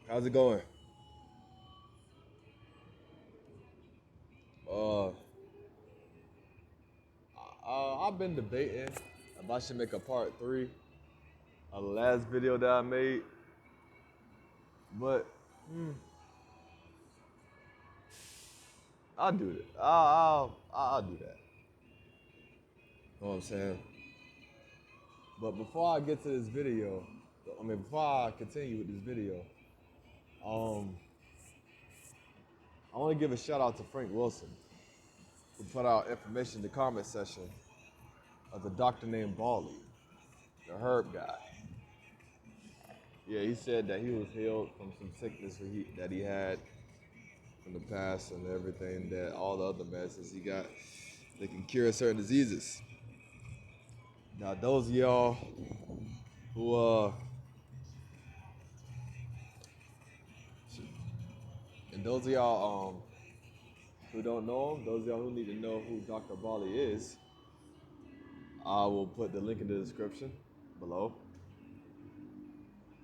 How's it going? Uh, I've been debating if I should make a part 3 of the last video that I made, but I'll do it. I'll do that. Know what I'm saying? But before I get to this video, before I continue with this video, um, I want to give a shout out to Frank Wilson, who put out information in the comment section of the doctor named Bali, the herb guy. Yeah, he said that he was healed from some sickness that he had from the past and everything, that all the other medicines he got, they can cure certain diseases. Now, those of y'all who, and those of y'all who don't know him, those of y'all who need to know who Dr. Bali is, I will put the link in the description below.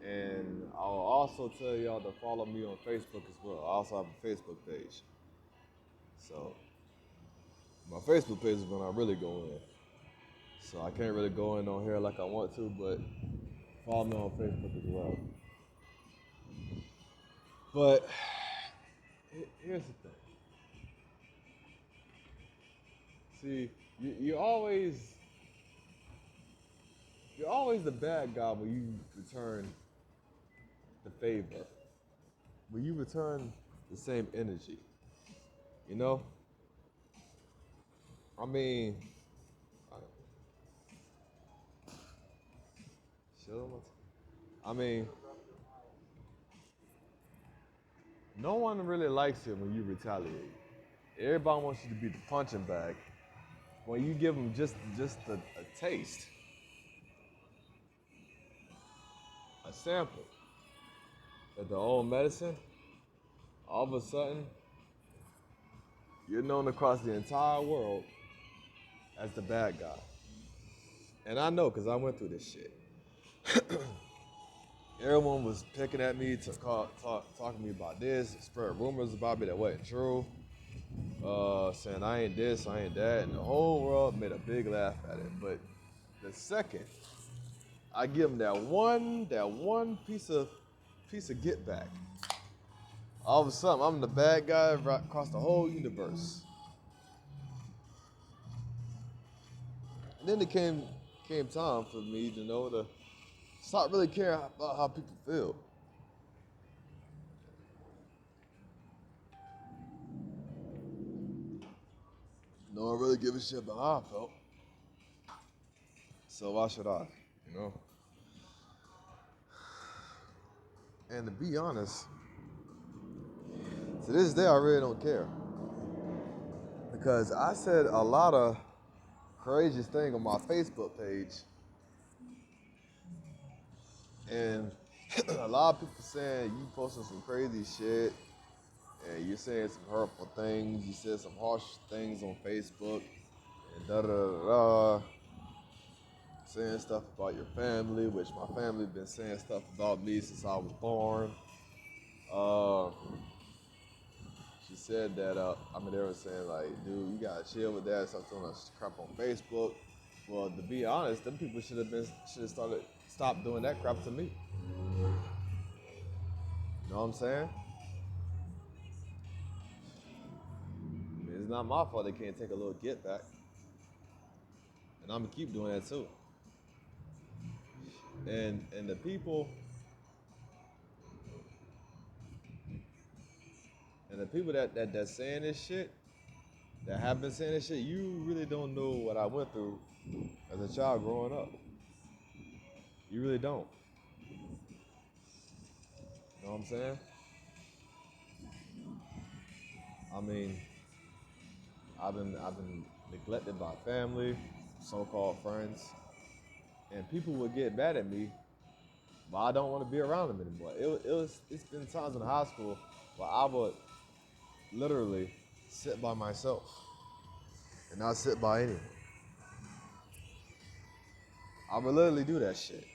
And I'll also tell y'all to follow me on Facebook as well. I also have a Facebook page. So my Facebook page is when I really go in. So I can't really go in on here like I want to, but follow me on Facebook as well. But here's the thing. See, you're always the bad guy when you return the favor. When you return the same energy. You know? I mean, I mean, no one really likes it when you retaliate. Everybody wants you to be the punching bag. When you give them just a taste, a sample of the old medicine, all of a sudden, you're known across the entire world as the bad guy. And I know, because I went through this shit. Everyone was picking at me to talking to me about this, spread rumors about me that wasn't true, saying I ain't this, I ain't that, and the whole world made a big laugh at it. But the second I give them that one piece of get back, all of a sudden I'm the bad guy right across the whole universe. And then it came time for me to stop really caring about how people feel. No one really give a shit about how I felt. So why should I? You know? And to be honest, to this day I really don't care. Because I said a lot of courageous things on my Facebook page. And a lot of people saying you posting some crazy shit and you're saying some hurtful things, you said some harsh things on Facebook and da-da-da-da. Saying stuff about your family, which my family been saying stuff about me since I was born. She said that, they were saying like, dude, you gotta chill with that, stop throwing that crap on Facebook. Well, to be honest, them people should have stopped doing that crap to me. You know what I'm saying? I mean, it's not my fault they can't take a little get back. And I'm gonna keep doing that too. And the people that saying this shit, that have been saying this shit, you really don't know what I went through as a child growing up. You really don't. You know what I'm saying? I mean, I've been neglected by family, so-called friends, and people would get mad at me, but I don't want to be around them anymore. It's been times in high school where I would literally sit by myself and not sit by anyone. I would literally do that shit.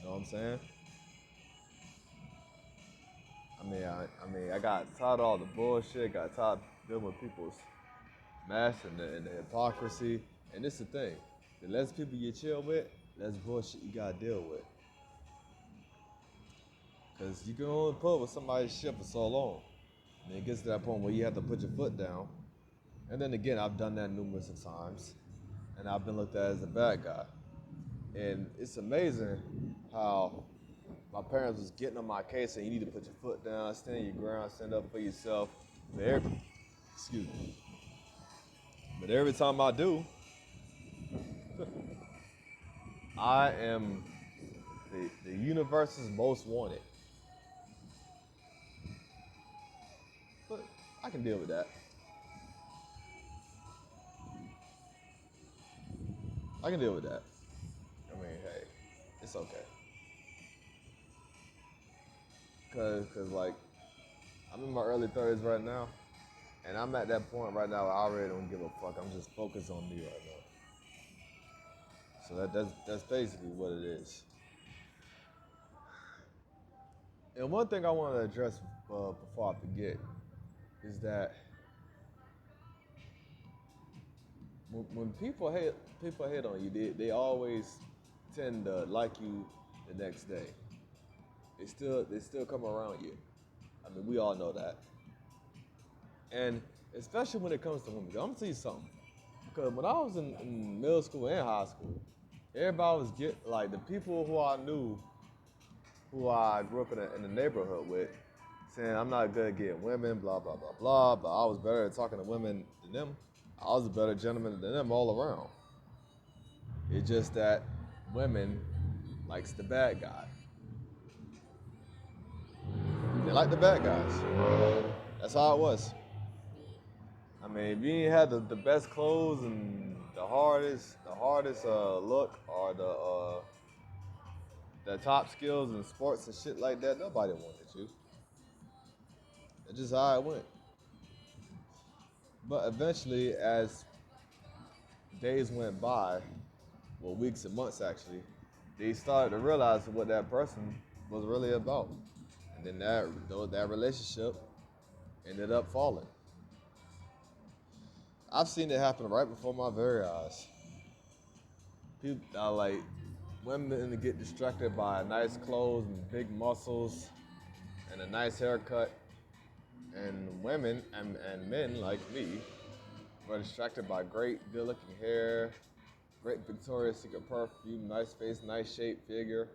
You know what I'm saying? I got tired of all the bullshit. Got tired of dealing with people's mess and the hypocrisy. And this is the thing: the less people you chill with, less bullshit you gotta deal with. Cause you can only put with somebody's shit for so long, and it gets to that point where you have to put your foot down. And then again, I've done that numerous of times, and I've been looked at as a bad guy. And it's amazing how my parents was getting on my case saying you need to put your foot down, stand your ground, stand up for yourself. But excuse me. But every time I do, I am the universe's most wanted. But I can deal with that. I can deal with that. I mean, hey, it's okay. Cause like I'm in my early 30s right now, and I'm at that point right now where I already don't give a fuck. I'm just focused on me right now. So that's basically what it is. And one thing I want to address before I forget is that when people hate on you, they always tend to like you the next day. They still come around you. I mean, we all know that. And especially when it comes to women. I'm gonna tell you something. Because when I was in middle school and high school, everybody was like the people who I knew, who I grew up in the neighborhood with, saying I'm not good at getting women, blah blah blah blah. But I was better at talking to women than them. I was a better gentleman than them all around. It's just that women likes the bad guy. They like the bad guys. That's how it was. I mean, if you ain't had the best clothes and the hardest look or the top skills in sports and shit like that, nobody wanted you. That's just how it went. But eventually, as days went by, well, weeks and months actually, they started to realize what that person was really about, and then that relationship ended up falling. I've seen it happen right before my very eyes. People are like women to get distracted by nice clothes and big muscles and a nice haircut, and women and men like me were distracted by great, good-looking hair, great Victoria's Secret perfume, nice face, nice shape, figure,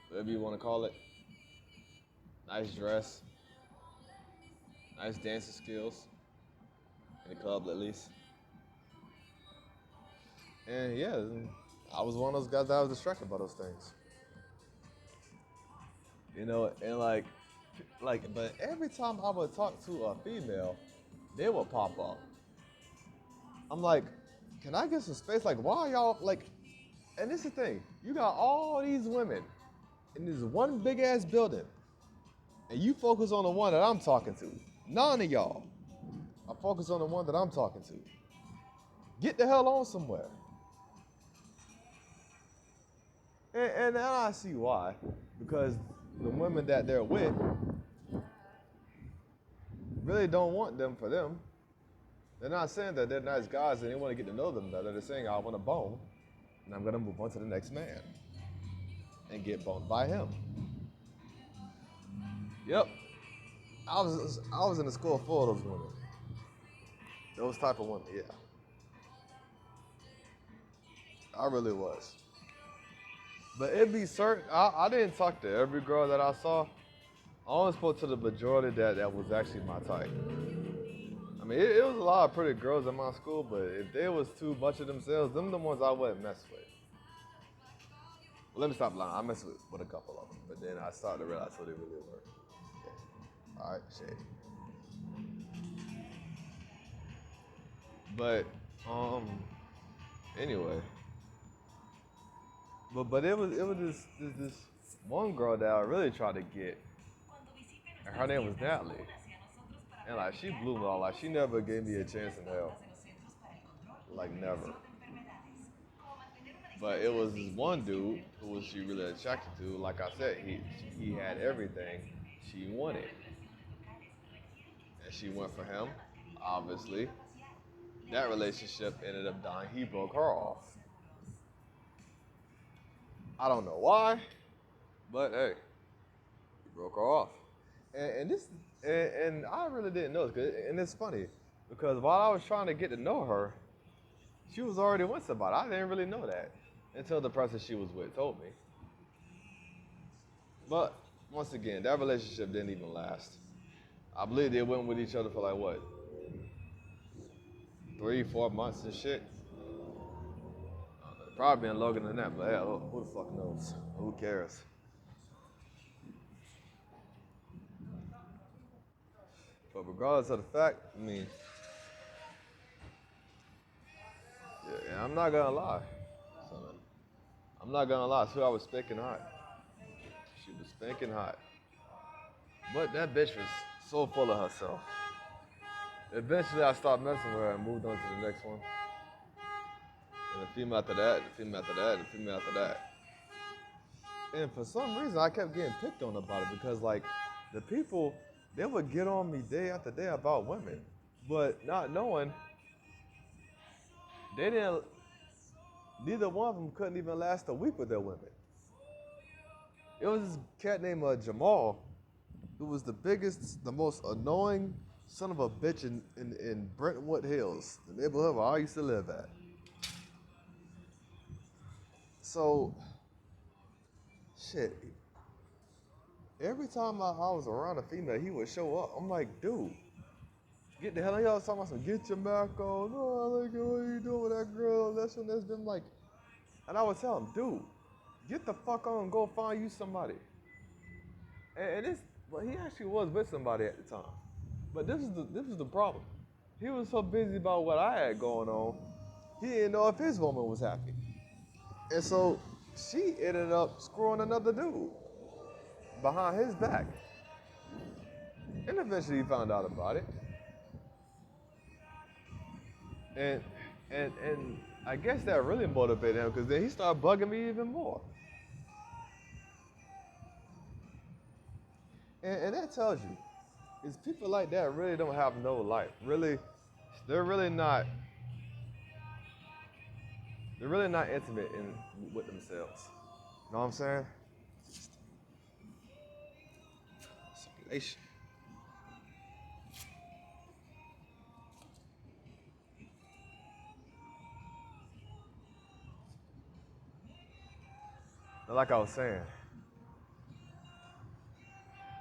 whatever you want to call it, nice dress, nice dancing skills, in the club at least. And yeah, I was one of those guys that was distracted by those things. And but every time I would talk to a female, they would pop up. I'm like, can I get some space? Like, why y'all like? And this is the thing, you got all these women in this one big ass building, and you focus on the one that I'm talking to. None of y'all. I focus on the one that I'm talking to. Get the hell on somewhere. And now I see why. Because the women that they're with really don't want them for them. They're not saying that they're nice guys and they want to get to know them better. They're saying, I want a bone, and I'm going to move on to the next man and get boned by him. Yep. I was in a school full of those women. Those type of women, yeah. I really was. But it'd be certain. I didn't talk to every girl that I saw. I only spoke to the majority that was actually my type. I mean, it was a lot of pretty girls in my school, but if there was too much of themselves, them the ones I wouldn't mess with. Well, let me stop lying. I messed with a couple of them, but then I started to realize who they really were. Okay. All right, shade. But anyway, but it was this one girl that I really tried to get, and her name was Natalie, and like she blew me off. Like she never gave me a chance in hell, like never. But it was this one dude who was she really attracted to. Like I said, he had everything she wanted, and she went for him. Obviously, that relationship ended up dying. He broke her off. I don't know why, but hey, he broke her off. And this and I really didn't know this. And it's funny because while I was trying to get to know her, she was already with somebody. I didn't really know that until the person she was with told me. But once again, that relationship didn't even last. I believe they went with each other for like what, 3, 4 months and shit. Probably been longer than that, but hell, who the fuck knows? Who cares? But regardless of the fact, I mean, yeah, I'm not gonna lie. So, I'm not gonna lie. So I was spanking hot. She was spanking hot. But that bitch was so full of herself. Eventually, I stopped messing with her and moved on to the next one. And the female after that, the female after that, the female after that. And for some reason, I kept getting picked on about it because, like, the people, they would get on me day after day about women. But not knowing, they didn't, neither one of them couldn't even last a week with their women. It was this cat named Jamal, who was the biggest, the most annoying son of a bitch in Brentwood Hills, the neighborhood where I used to live at. So, shit, every time I was around a female, he would show up. I'm like, dude, get the hell out of here. I was talking about some, get your Mac on. No, I like it. What are you doing with that girl? That's one that's been like, and I would tell him, dude, get the fuck on and go find you somebody. And this, well, he actually was with somebody at the time. But this was the problem. He was so busy about what I had going on, he didn't know if his woman was happy. And so she ended up screwing another dude behind his back. And eventually he found out about it. And I guess that really motivated him because then he started bugging me even more. And that tells you, is people like that really don't have no life. Really, they're really not intimate with themselves. You know what I'm saying? Circulation. Like I was saying,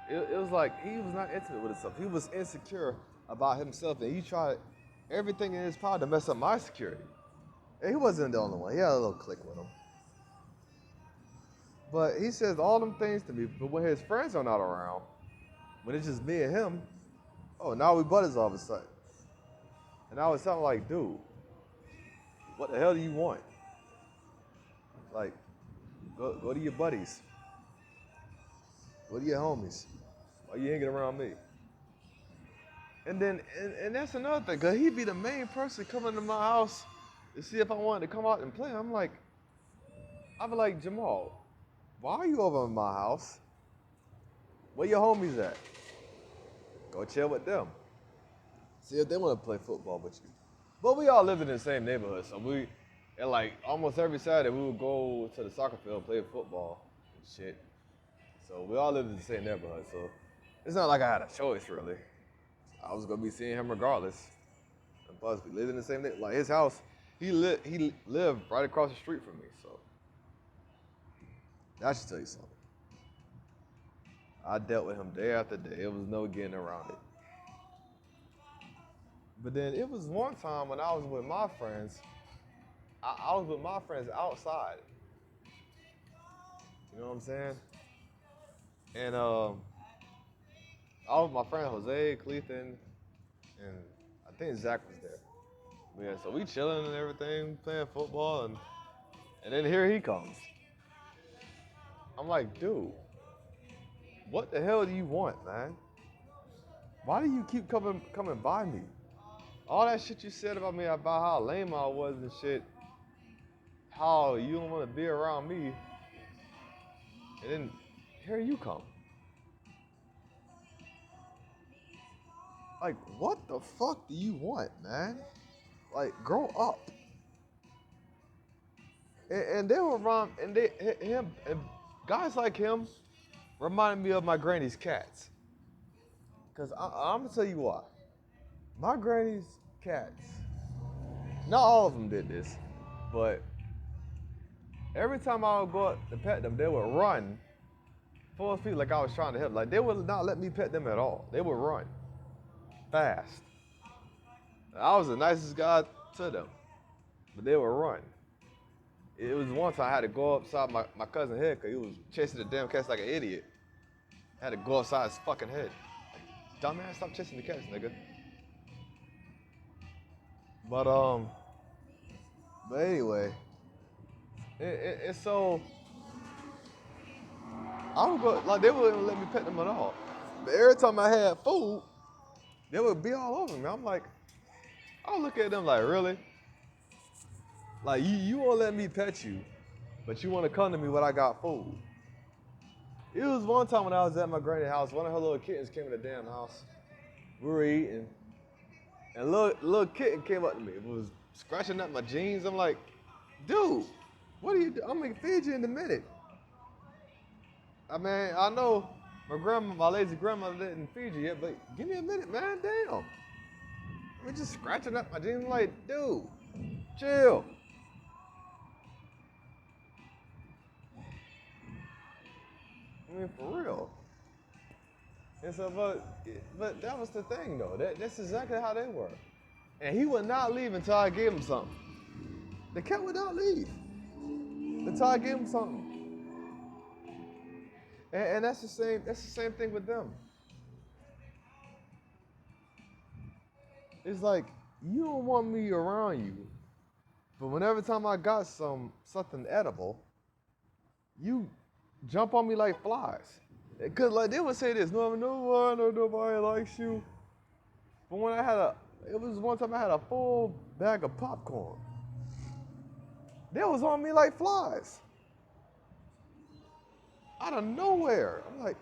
it was like he was not intimate with himself. He was insecure about himself, and he tried everything in his power to mess up my security. And he wasn't the only one. He had a little clique with him. But he says all them things to me, but when his friends are not around, when it's just me and him, oh, now we buddies all of a sudden. And I was telling him, like, dude, what the hell do you want? Like, go to your buddies. Go to your homies. Why you hanging around me? And then, and that's another thing, because he'd be the main person coming to my house to see if I wanted to come out and play. I'd be like, Jamal, why are you over in my house? Where your homies at? Go chill with them. See if they want to play football with you. But we all lived in the same neighborhood, so and like almost every Saturday we would go to the soccer field and play football and shit. So we all lived in the same neighborhood, so it's not like I had a choice really. I was gonna be seeing him regardless. And plus, we lived in the same neighborhood. Like his house, he lived right across the street from me, so that should tell you something. I dealt with him day after day. It was no getting around it. But then it was one time when I was with my friends. I was with my friends outside. You know what I'm saying? And I was with my friend Jose, Clethan, and I think Zach was there. But yeah, so we chilling and everything, playing football, and then here he comes. I'm like, dude, what the hell do you want, man? Why do you keep coming by me? All that shit you said about me, about how lame I was and shit, how you don't want to be around me, and then here you come. Like, what the fuck do you want, man? Like, grow up. And they were around, and him, and guys like him reminded me of my granny's cats. Cause I'm gonna tell you why. My granny's cats, not all of them did this, but every time I would go out to pet them, they would run full speed like I was trying to help. Like they would not let me pet them at all. They would run fast. I was the nicest guy to them, but they would run. It was one time I had to go upside my cousin's head because he was chasing the damn cats like an idiot. I had to go upside his fucking head. Dumbass, stop chasing the cats, nigga. But anyway, it's so I would go like they wouldn't let me pet them at all. But every time I had food, they would be all over me. I'm like, I look at them like, really? Like you won't let me pet you, but you want to come to me when I got food. It was one time when I was at my granny's house, one of her little kittens came in the damn house. We were eating, and little kitten came up to me. It was scratching up my jeans. I'm like, dude, what are you doing? I'm gonna feed you in a minute. I mean, I know my lazy grandmother didn't feed you yet, but give me a minute, man, damn. I mean, just scratching up my jeans. I'm like, dude, chill. I mean, for real. And so, but that was the thing, though. That's exactly how they were. And he would not leave until I gave him something. The cat would not leave until I gave him something. And that's the same thing with them. It's like you don't want me around you, but whenever time I got something edible, you jump on me like flies. Cause like they would say this, no one or nobody likes you. But when it was one time I had a full bag of popcorn. They was on me like flies. Out of nowhere. I'm like,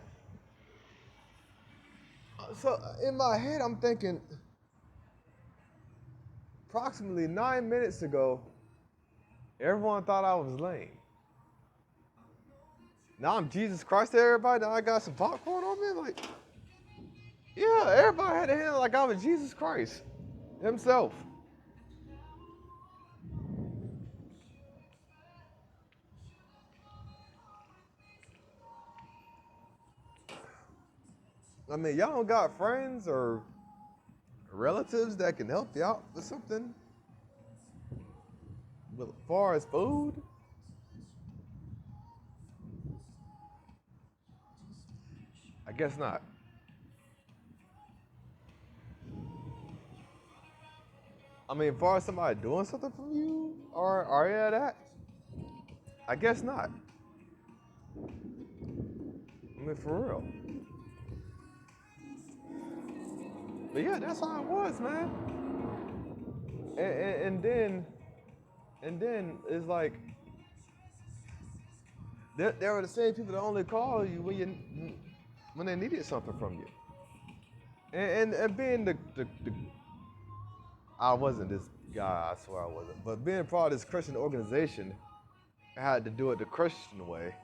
so in my head I'm thinking, approximately 9 minutes ago, everyone thought I was lame. Now I'm Jesus Christ to everybody. Now I got some popcorn on me. Like, yeah, everybody had a hand like I was Jesus Christ himself. I mean, y'all don't got friends or relatives that can help you out with something? As far as food? I guess not. I mean, as far as somebody doing something for you, or are you that? I guess not. I mean, for real. But yeah, that's how it was, man. And then it's like there were the same people that only call you when they needed something from you. And being the I wasn't this guy, I swear I wasn't. But being part of this Christian organization, I had to do it the Christian way.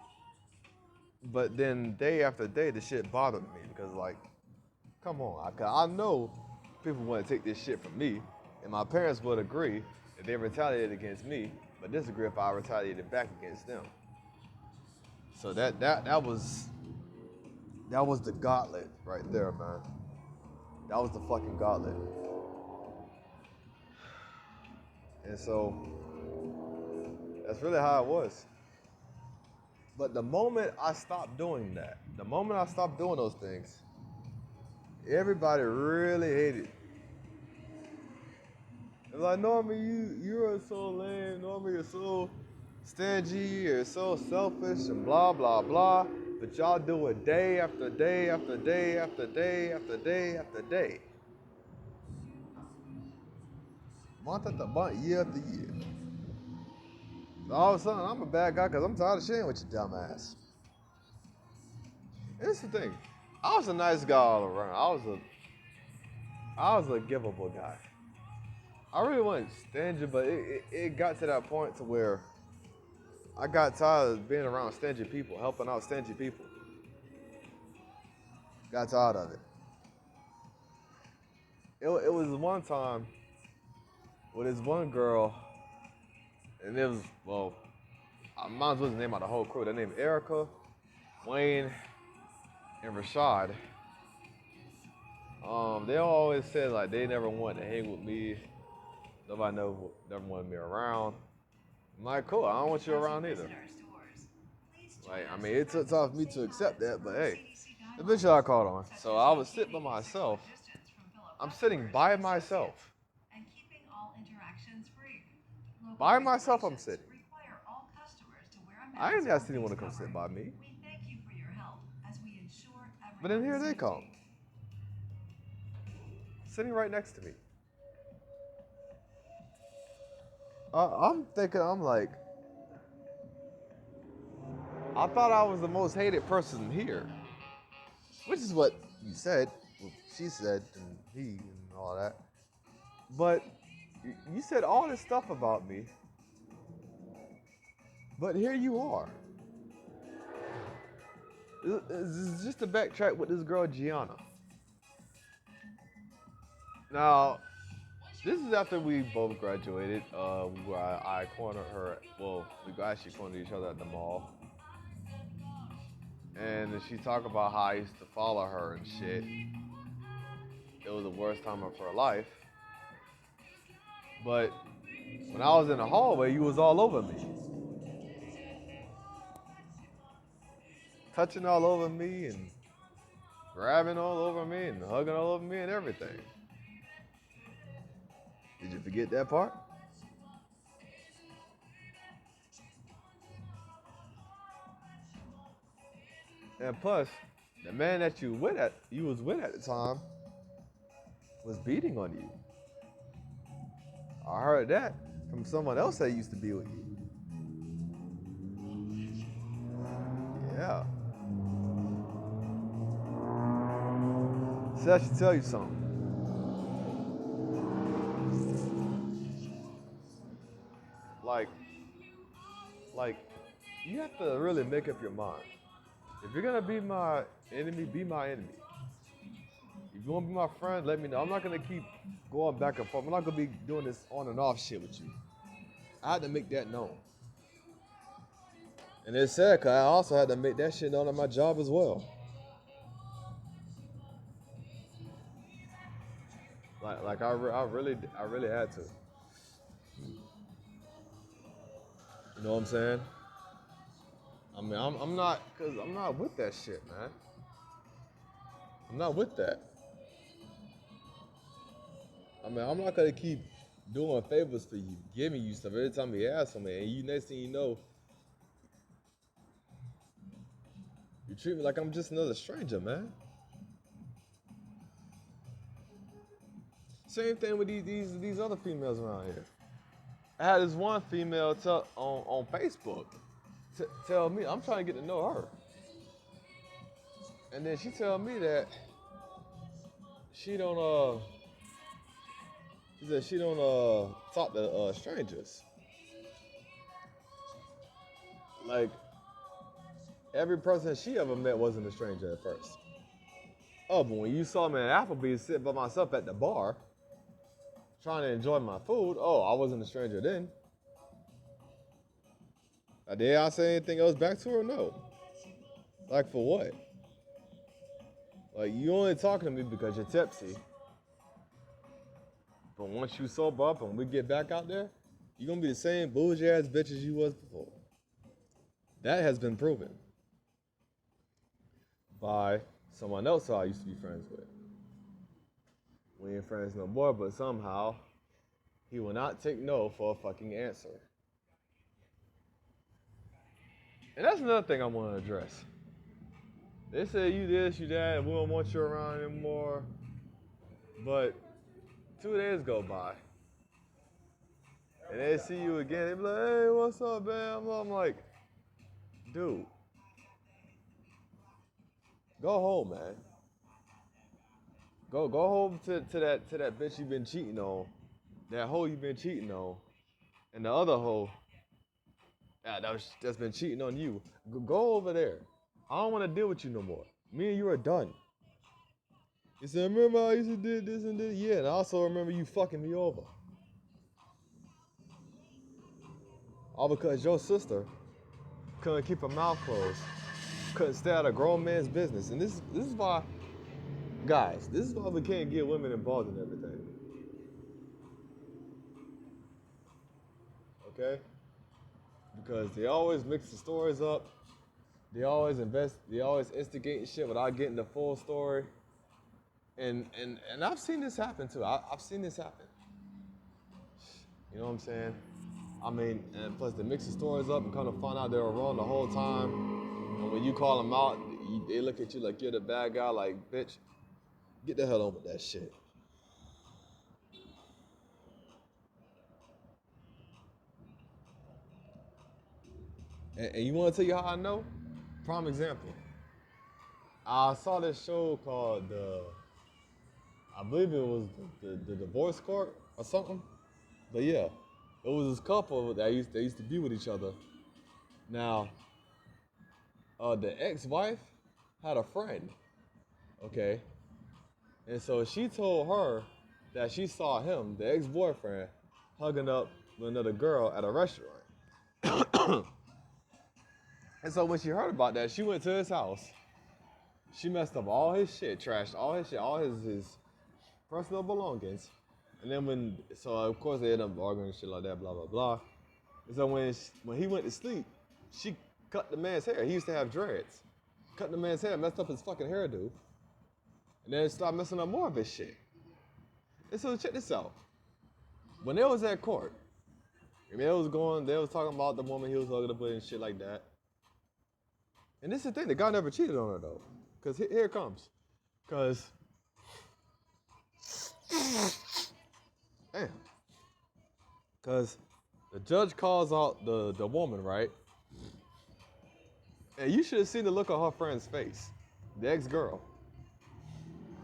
But then day after day, the shit bothered me because like, come on, I know people want to take this shit from me, and my parents would agree if they retaliated against me, but disagree if I retaliated back against them. So that was the gauntlet right there, man. That was the fucking gauntlet. And so that's really how it was. But the moment I stopped doing that, the moment I stopped doing those things, everybody really hated it. It's like, Norman, you're so lame. Norman, you're so stingy. You're so selfish and blah, blah, blah. But y'all do it day after day after day after day after day after day. Month after month, year after year. All of a sudden, I'm a bad guy because I'm tired of sharing with your dumb ass. Here's the thing. I was a nice guy all around. I was a givable guy. I really wasn't stingy, but it got to that point to where I got tired of being around stingy people, helping out stingy people. Got tired of it. It was one time with this one girl, and it was, well, I might as well name out the whole crew. Their name Erica, Wayne, and Rashad. They always said like they never wanted to hang with me. Nobody never wanted me around. I'm like, cool, I don't want you around either. Like, I mean, it took time for me to accept that, but hey, eventually I caught on. So I would sit by myself. I'm sitting by myself. By myself, I'm sitting. I didn't ask anyone to come sit by me. But then here they come. Sitting right next to me. I'm thinking, I'm like, I thought I was the most hated person here. Which is what you said, well, she said, and he, and all that. But you said all this stuff about me. But here you are. This is just to backtrack with this girl, Gianna. Now, this is after we both graduated. I cornered her. Well, we actually cornered each other at the mall. And she talked about how I used to follow her and shit. It was the worst time of her life. But when I was in the hallway, you was all over me. Touching all over me and grabbing all over me and hugging all over me and everything. Did you forget that part? And plus, the man that you was with at the time was beating on you. I heard that from someone else that used to be with you. Yeah. So I should tell you something. Like, like, you have to really make up your mind. If you're gonna be my enemy, be my enemy. If you wanna be my friend, let me know. I'm not gonna keep going back and forth. I'm not gonna be doing this on and off shit with you. I had to make that known. And it's sad because I also had to make that shit known at my job as well. Like I really had to. You know what I'm saying? I mean, I'm not, cause I'm not with that shit, man. I'm not with that. I mean, I'm not gonna keep doing favors for you, giving you stuff every time you ask for me, and you next thing you know, you treat me like I'm just another stranger, man. Same thing with these other females around here. I had this one female on Facebook tell me I'm trying to get to know her, and then she tell me that she don't she said she don't talk to strangers. Like every person she ever met wasn't a stranger at first. Oh, but when you saw me at Applebee's sitting by myself at the bar, trying to enjoy my food, oh, I wasn't a stranger then. Did I say anything else back to her? No. Like for what? Like you only talking to me because you're tipsy. But once you sober up and we get back out there, you're gonna be the same bougie ass bitch as you was before. That has been proven by someone else who I used to be friends with. We ain't friends no more, but somehow he will not take no for a fucking answer. And that's another thing I want to address. They say you this, you that, we don't want you around anymore. But 2 days go by. And they see you again, they be like, hey, what's up, man? I'm like, dude, go home, man. Go home to that bitch you been cheating on, that hoe you been cheating on, and the other hoe that's been cheating on you. Go over there. I don't want to deal with you no more. Me and you are done. He said, remember I used to do this and this? Yeah, and I also remember you fucking me over. All because your sister couldn't keep her mouth closed, couldn't stay out of a grown man's business. And this is why, guys, this is why we can't get women involved in everything. Okay? Because they always mix the stories up. They always instigate shit without getting the full story. And I've seen this happen too. I've seen this happen. You know what I'm saying? I mean, and plus they mix the stories up and kind of find out they were wrong the whole time. And when you call them out, they look at you like you're the bad guy. Like, bitch, get the hell on with that shit. And you want to tell you how I know? Prime example. I saw this show called I believe it was the divorce court or something. But yeah, it was this couple that used to be with each other. Now, the ex-wife had a friend, okay, and so she told her that she saw him, the ex-boyfriend, hugging up with another girl at a restaurant. And so when she heard about that, she went to his house. She messed up all his shit, trashed all his shit, all his personal belongings. And then so of course they ended up arguing and shit like that, blah, blah, blah. And so when he went to sleep, she cut the man's hair. He used to have dreads. Cut the man's hair, messed up his fucking hairdo. And then started messing up more of his shit. And so check this out. When they was at court, and they was talking about the woman he was hugging up with and shit like that. And this is the thing, the guy never cheated on her though. Cause here it comes. Cause damn. Cause the judge calls out the woman, right? And you should have seen the look on her friend's face, the ex-girl.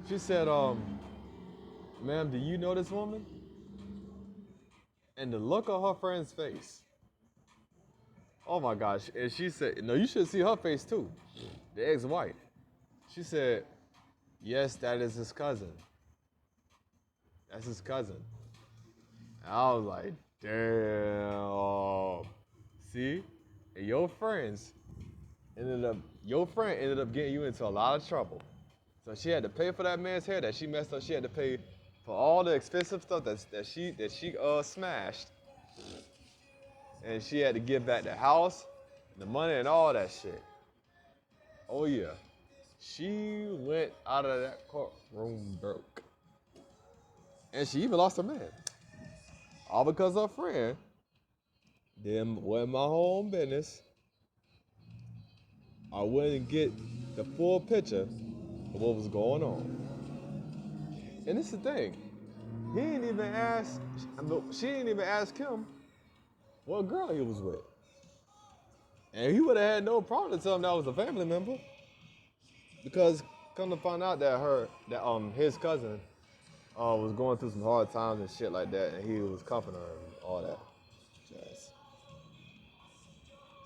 She said, ma'am, do you know this woman? And the look on her friend's face. Oh my gosh. And she said, no, you should see her face too. The ex-wife. She said, yes, that is his cousin. That's his cousin. And I was like, damn. See? And your friend ended up getting you into a lot of trouble. So she had to pay for that man's hair that she messed up. She had to pay for all the expensive stuff that she smashed. And she had to give back the house, the money, and all that shit. Oh yeah. She went out of that courtroom broke. And she even lost her man. All because her friend wasn't my home business. I wouldn't get the full picture of what was going on. And this is the thing. She didn't even ask him what girl he was with. And he would have had no problem to tell him that was a family member. Because come to find out that his cousin was going through some hard times and shit like that, and he was comforting her and all that jazz.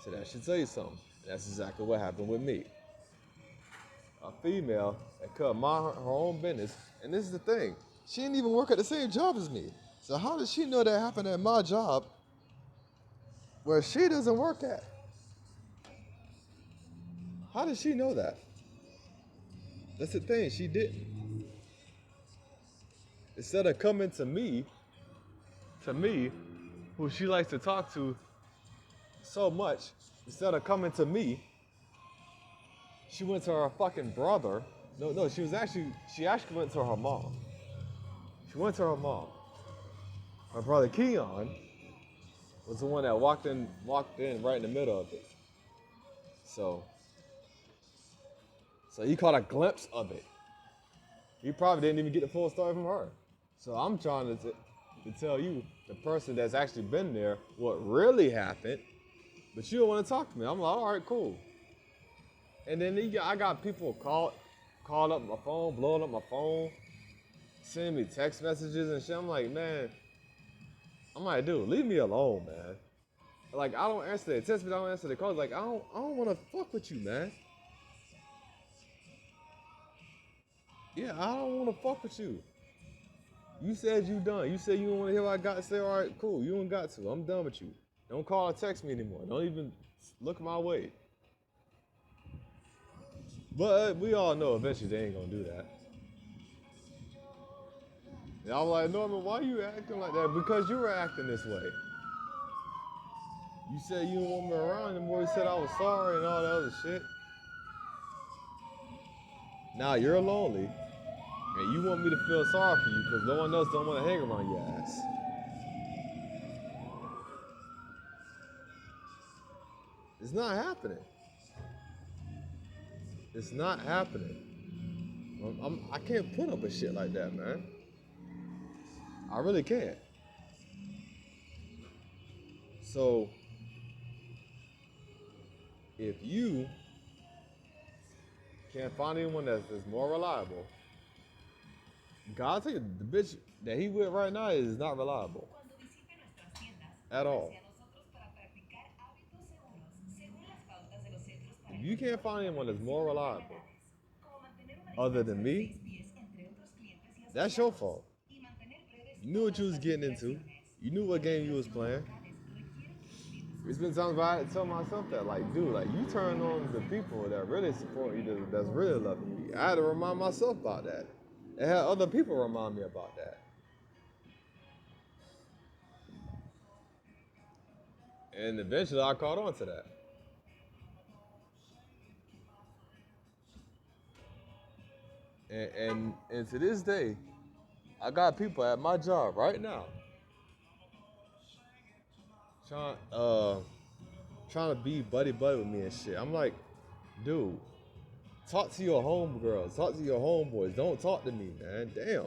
So that should tell you something. That's exactly what happened with me. A female that could mind her own business, and this is the thing, she didn't even work at the same job as me. So how does she know that happened at my job where she doesn't work at? How did she know that? That's the thing, she didn't. Instead of coming to me, who she likes to talk to so much, instead of coming to me, she went to her fucking brother. No, she actually went to her mom. She went to her mom. Her brother Keon was the one that walked in right in the middle of it. So he caught a glimpse of it. He probably didn't even get the full story from her. So I'm trying to to tell you, the person that's actually been there, what really happened, but you don't want to talk to me. I'm like, all right, cool. And then I got people call up my phone, blowing up my phone, sending me text messages and shit. I'm like, man, I'm like, dude, leave me alone, man. Like, I don't answer the text, but I don't answer the calls. Like, I don't want to fuck with you, man. Yeah, I don't want to fuck with you. You said you done. You said you don't want to hear what I got to say. All right, cool. You don't got to. I'm done with you. Don't call or text me anymore. Don't even look my way. But we all know eventually they ain't gonna do that. And I was like, Norman, why you acting like that? Because you were acting this way. You said you didn't want me around anymore. You said I was sorry and all that other shit. Now you're lonely, and you want me to feel sorry for you because no one else don't want to hang around your ass. It's not happening. It's not happening. I can't put up with shit like that, man. I really can't. So, if you can't find anyone that's more reliable, God tell you, the bitch that he with right now is not reliable at all. If you can't find anyone that's more reliable other than me, that's your fault. You knew what you was getting into. You knew what game you was playing. It's been times where I had to tell myself that, like, dude, like, you turn on the people that really support you, that's really loving you. I had to remind myself about that. And had other people remind me about that. And eventually I caught on to that. And to this day, I got people at my job right now trying to be buddy with me and shit. I'm like, dude, talk to your homegirls, talk to your homeboys. Don't talk to me, man. Damn.